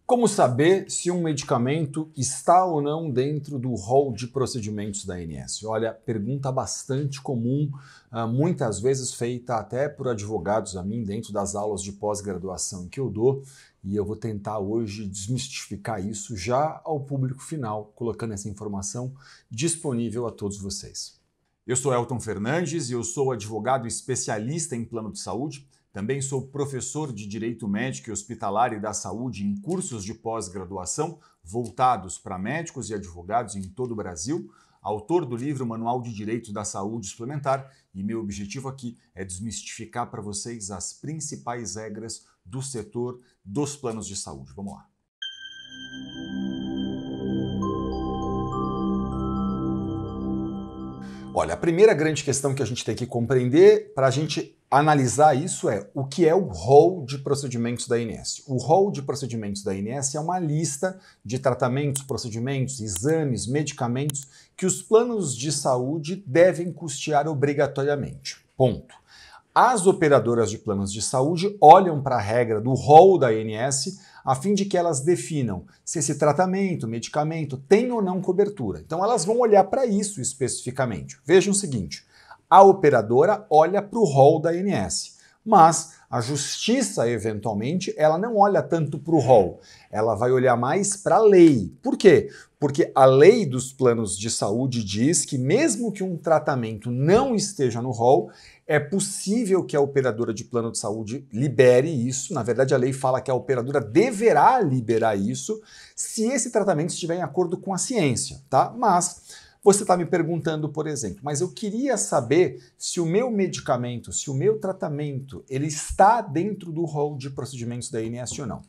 Como saber se um medicamento está ou não dentro do rol de procedimentos da ANS? Olha, pergunta bastante comum, muitas vezes feita até por advogados a mim dentro das aulas de pós-graduação que eu dou, e eu vou tentar hoje desmistificar isso já ao público final, colocando essa informação disponível a todos vocês. Eu sou Elton Fernandes e eu sou advogado especialista em plano de saúde. Também sou professor de Direito Médico e Hospitalar e da Saúde em cursos de pós-graduação voltados para médicos e advogados em todo o Brasil, autor do livro Manual de Direito da Saúde Suplementar, e meu objetivo aqui é desmistificar para vocês as principais regras do setor dos planos de saúde. Vamos lá. Olha, a primeira grande questão que a gente tem que compreender para a gente analisar isso é o que é o rol de procedimentos da ANS. O rol de procedimentos da ANS é uma lista de tratamentos, procedimentos, exames, medicamentos que os planos de saúde devem custear obrigatoriamente. Ponto. As operadoras de planos de saúde olham para a regra do rol da ANS a fim de que elas definam se esse tratamento, medicamento tem ou não cobertura. Então elas vão olhar para isso especificamente. Vejam o seguinte, a operadora olha para o rol da ANS, mas a justiça, eventualmente, ela não olha tanto para o rol, ela vai olhar mais para a lei. Por quê? Porque a lei dos planos de saúde diz que mesmo que um tratamento não esteja no rol, é possível que a operadora de plano de saúde libere isso. Na verdade, a lei fala que a operadora deverá liberar isso se esse tratamento estiver em acordo com a ciência, tá? Mas você está me perguntando, por exemplo, mas eu queria saber se o meu medicamento, se o meu tratamento, ele está dentro do rol de procedimentos da ANS ou não.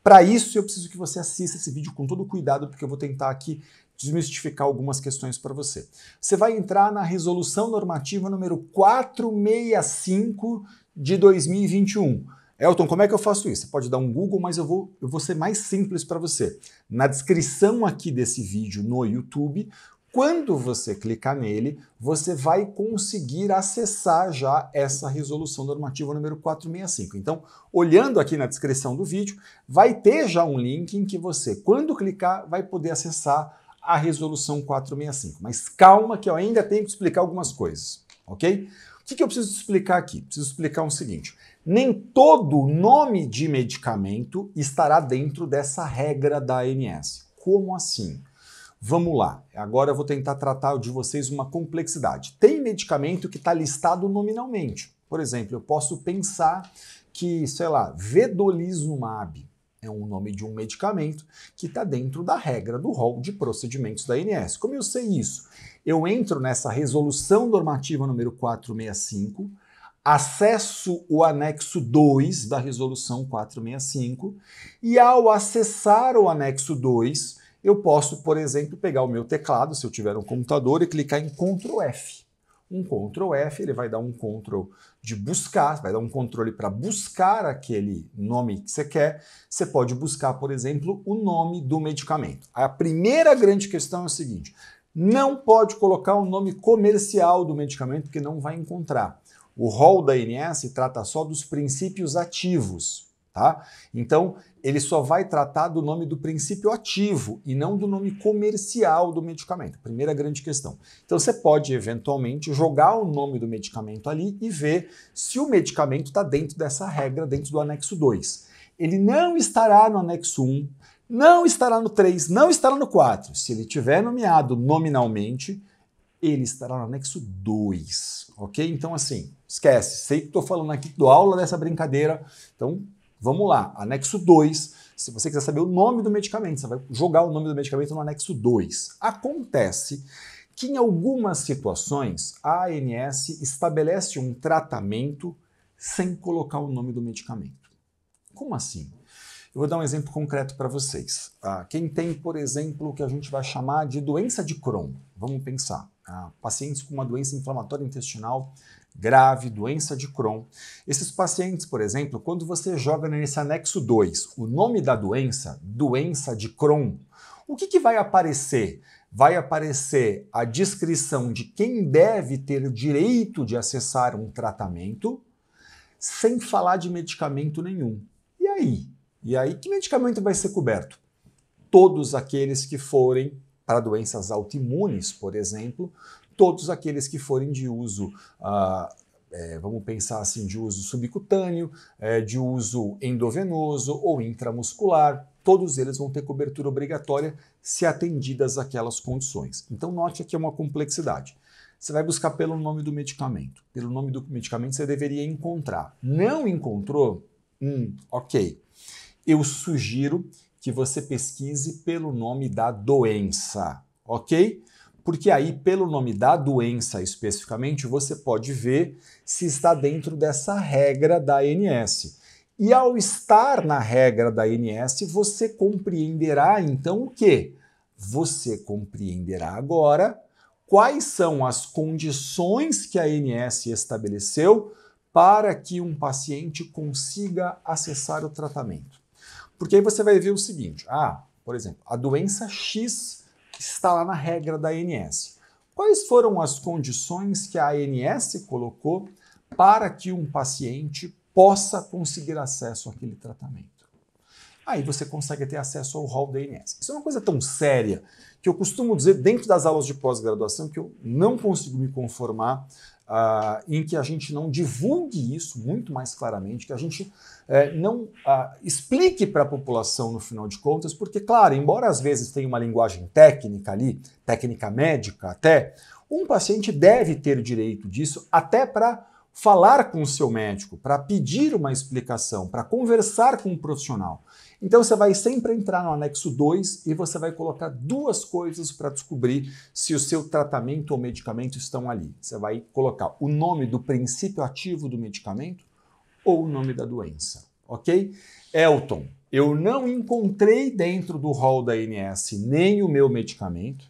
Para isso, eu preciso que você assista esse vídeo com todo cuidado, porque eu vou tentar aqui desmistificar algumas questões para você. Você vai entrar na Resolução Normativa número 465 de 2021. Elton, como é que eu faço isso? Você pode dar um Google, mas eu vou ser mais simples para você. Na descrição aqui desse vídeo no YouTube, quando você clicar nele, você vai conseguir acessar já essa resolução normativa número 465. Então, olhando aqui na descrição do vídeo, vai ter já um link em que você, quando clicar, vai poder acessar a resolução 465. Mas calma que eu ainda tenho que explicar algumas coisas, ok? O que eu preciso explicar aqui? Preciso explicar o seguinte, nem todo nome de medicamento estará dentro dessa regra da ANS. Como assim? Vamos lá, agora eu vou tentar tratar de vocês uma complexidade. Tem medicamento que está listado nominalmente. Por exemplo, eu posso pensar que, sei lá, vedolizumab é um nome de um medicamento que está dentro da regra do rol de procedimentos da ANS. Como eu sei isso? Eu entro nessa resolução normativa número 465, acesso o anexo 2 da resolução 465 e ao acessar o anexo 2, eu posso, por exemplo, pegar o meu teclado, se eu tiver um computador, e clicar em Ctrl F. Um Ctrl F, ele vai dar um Ctrl de buscar, vai dar um controle para buscar aquele nome que você quer. Você pode buscar, por exemplo, o nome do medicamento. A primeira grande questão é o seguinte, não pode colocar o nome comercial do medicamento, porque não vai encontrar. O rol da ANS trata só dos princípios ativos, tá? Então, ele só vai tratar do nome do princípio ativo e não do nome comercial do medicamento. Primeira grande questão. Então você pode, eventualmente, jogar o nome do medicamento ali e ver se o medicamento está dentro dessa regra, dentro do anexo 2. Ele não estará no anexo 1, não estará no 3, não estará no 4. Se ele tiver nomeado nominalmente, ele estará no anexo 2, ok? Então, assim, esquece. Sei que estou falando aqui, dou aula dessa brincadeira, então vamos lá, anexo 2, se você quiser saber o nome do medicamento, você vai jogar o nome do medicamento no anexo 2. Acontece que em algumas situações a ANS estabelece um tratamento sem colocar o nome do medicamento. Como assim? Eu vou dar um exemplo concreto para vocês. Quem tem, por exemplo, o que a gente vai chamar de doença de Crohn, vamos pensar, pacientes com uma doença inflamatória intestinal grave, doença de Crohn. Esses pacientes, por exemplo, quando você joga nesse anexo 2 o nome da doença, doença de Crohn, o que vai aparecer? Vai aparecer a descrição de quem deve ter o direito de acessar um tratamento sem falar de medicamento nenhum. E aí? E aí, que medicamento vai ser coberto? Todos aqueles que forem para doenças autoimunes, por exemplo, todos aqueles que forem de uso, vamos pensar assim, de uso subcutâneo, de uso endovenoso ou intramuscular, todos eles vão ter cobertura obrigatória se atendidas aquelas condições. Então note aqui uma complexidade. Você vai buscar pelo nome do medicamento. Pelo nome do medicamento você deveria encontrar. Não encontrou? Ok. Eu sugiro que você pesquise pelo nome da doença, ok? Porque aí, pelo nome da doença especificamente, você pode ver se está dentro dessa regra da ANS. E ao estar na regra da ANS, você compreenderá então o quê? Você compreenderá agora quais são as condições que a ANS estabeleceu para que um paciente consiga acessar o tratamento. Porque aí você vai ver o seguinte, por exemplo, a doença X está lá na regra da ANS. Quais foram as condições que a ANS colocou para que um paciente possa conseguir acesso àquele tratamento? Aí você consegue ter acesso ao rol da ANS. Isso é uma coisa tão séria que eu costumo dizer dentro das aulas de pós-graduação que eu não consigo me conformar em que a gente não divulgue isso muito mais claramente, que a gente não explique para a população no final de contas, porque, claro, embora às vezes tenha uma linguagem técnica ali, técnica médica até, um paciente deve ter direito disso até para falar com o seu médico, para pedir uma explicação, para conversar com um profissional. Então você vai sempre entrar no anexo 2 e você vai colocar duas coisas para descobrir se o seu tratamento ou medicamento estão ali. Você vai colocar o nome do princípio ativo do medicamento ou o nome da doença, ok? Elton, eu não encontrei dentro do rol da ANS nem o meu medicamento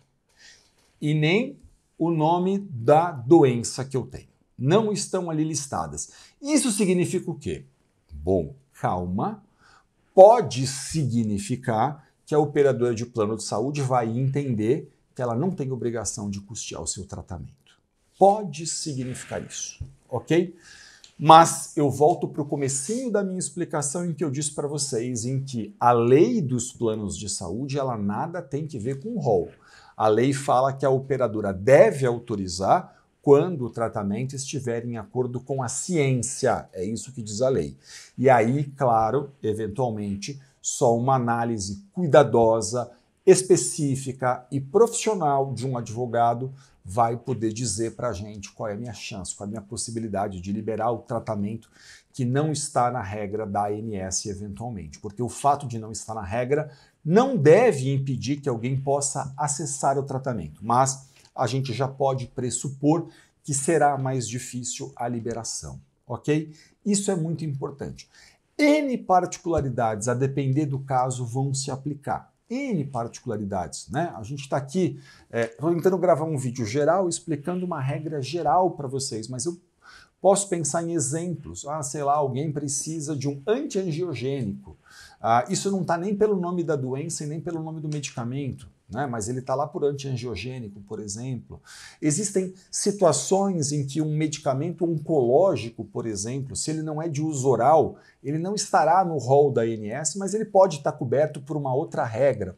e nem o nome da doença que eu tenho. Não estão ali listadas. Isso significa o quê? Bom, calma. Pode significar que a operadora de plano de saúde vai entender que ela não tem obrigação de custear o seu tratamento. Pode significar isso, ok? Mas eu volto para o comecinho da minha explicação em que eu disse para vocês em que a lei dos planos de saúde ela nada tem que ver com o rol. A lei fala que a operadora deve autorizar quando o tratamento estiver em acordo com a ciência. É isso que diz a lei. E aí, claro, eventualmente, só uma análise cuidadosa, específica e profissional de um advogado vai poder dizer para a gente qual é a minha chance, qual é a minha possibilidade de liberar o tratamento que não está na regra da ANS eventualmente. Porque o fato de não estar na regra não deve impedir que alguém possa acessar o tratamento, mas a gente já pode pressupor que será mais difícil a liberação, ok? Isso é muito importante. N particularidades, a depender do caso, vão se aplicar. N particularidades, né? A gente está aqui, estou tentando gravar um vídeo geral explicando uma regra geral para vocês, mas eu posso pensar em exemplos. Sei lá, alguém precisa de um antiangiogênico. Isso não está nem pelo nome da doença e nem pelo nome do medicamento, né? Mas ele está lá por antiangiogênico, por exemplo. Existem situações em que um medicamento oncológico, por exemplo, se ele não é de uso oral, ele não estará no rol da ANS, mas ele pode estar coberto por uma outra regra.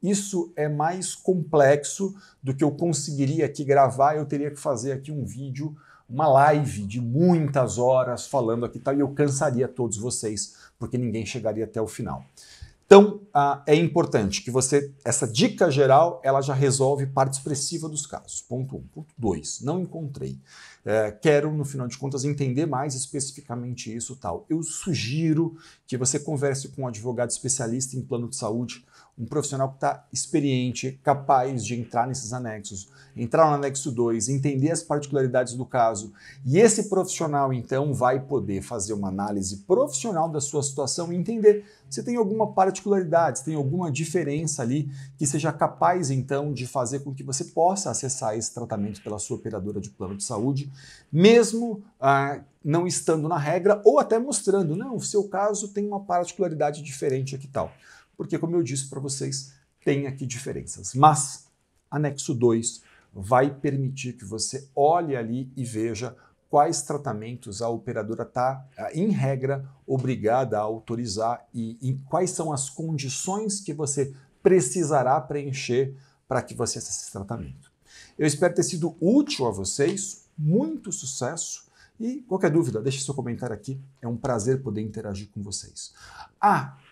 Isso é mais complexo do que eu conseguiria aqui gravar, eu teria que fazer aqui um vídeo, uma live de muitas horas falando aqui, e eu cansaria todos vocês, porque ninguém chegaria até o final. Então, é importante que essa dica geral, ela já resolve parte expressiva dos casos. Ponto 1. Ponto 2, não encontrei. Quero, no final de contas, entender mais especificamente isso tal. Eu sugiro que você converse com um advogado especialista em plano de saúde, um profissional que está experiente, capaz de entrar nesses anexos, entrar no anexo 2, entender as particularidades do caso. E esse profissional, então, vai poder fazer uma análise profissional da sua situação e entender se tem alguma particularidade, se tem alguma diferença ali que seja capaz, então, de fazer com que você possa acessar esse tratamento pela sua operadora de plano de saúde, mesmo não estando na regra ou até mostrando, não, o seu caso tem uma particularidade diferente aqui e tal. Porque, como eu disse para vocês, tem aqui diferenças. Mas, anexo 2 vai permitir que você olhe ali e veja quais tratamentos a operadora está, em regra, obrigada a autorizar e quais são as condições que você precisará preencher para que você acesse esse tratamento. Eu espero ter sido útil a vocês, muito sucesso e qualquer dúvida, deixe seu comentário aqui, é um prazer poder interagir com vocês.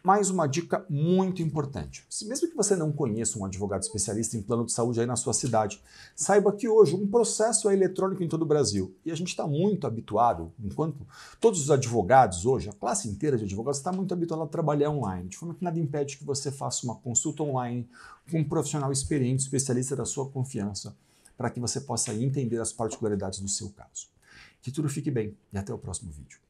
Mais uma dica muito importante. Mesmo que você não conheça um advogado especialista em plano de saúde aí na sua cidade, saiba que hoje um processo é eletrônico em todo o Brasil e a gente está muito habituado, enquanto todos os advogados hoje, a classe inteira de advogados está muito habituada a trabalhar online, de forma que nada impede que você faça uma consulta online com um profissional experiente, especialista da sua confiança, para que você possa entender as particularidades do seu caso. Que tudo fique bem e até o próximo vídeo.